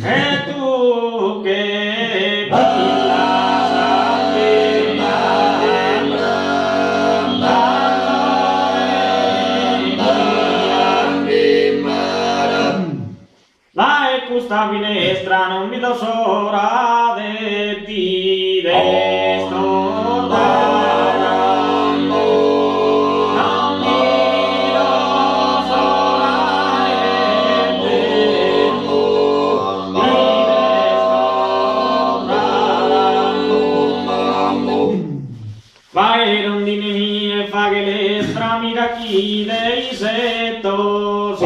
E tu che pilla la e questa finestra non mi do sora de ti desto non mi do sora de ti vai rondine mie fa che le stramira chi dei setto si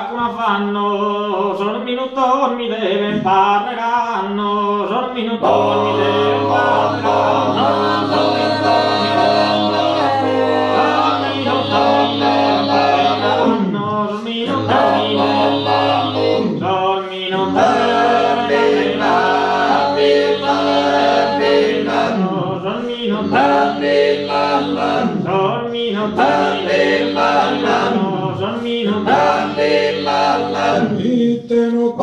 come fanno, sono un minuto mi deve parleranno, sono un minuto mi deve parleranno, sono un minuto mi deve parleranno, sono un minuto mi deve parleranno, sono un minuto mi deve parleranno, sono un minuto mi deve parleranno, sono un minuto mi deve parleranno, sono un minuto Iteno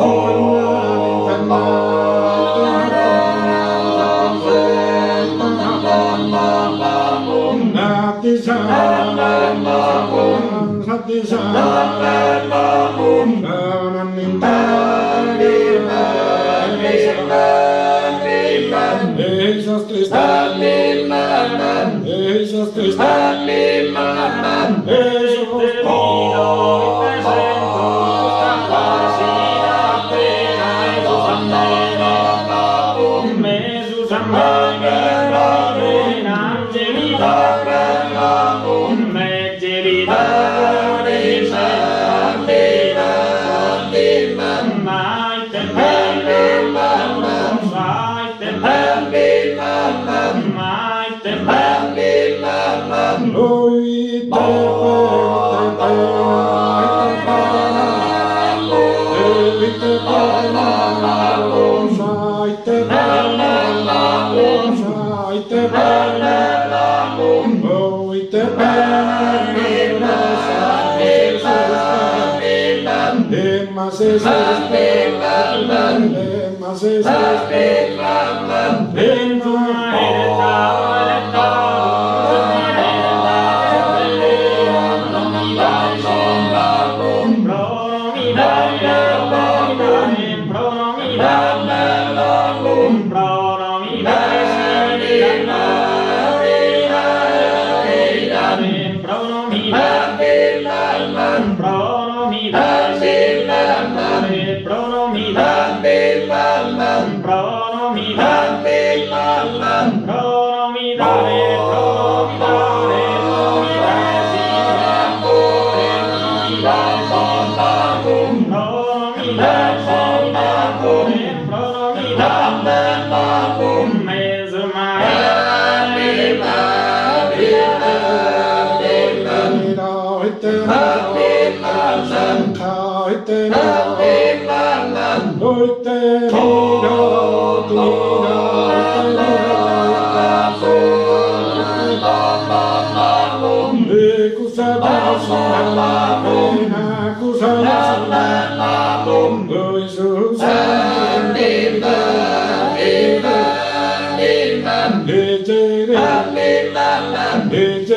Bim,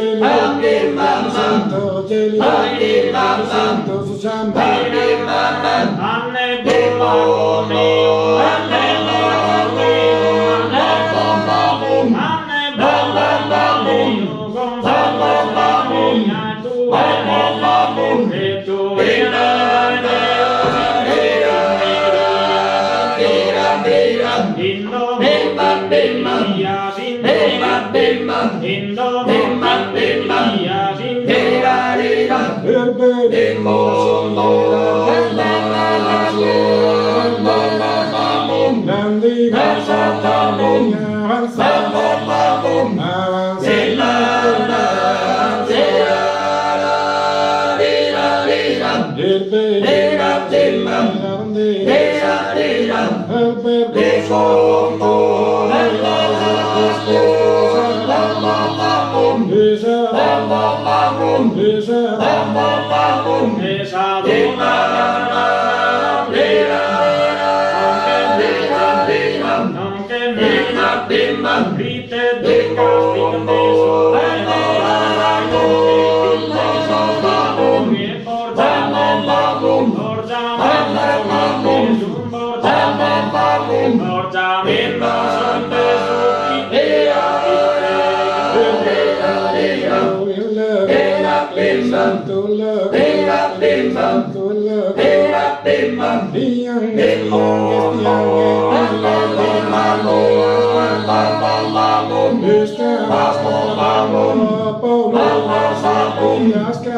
bim, bim, bim, Mr.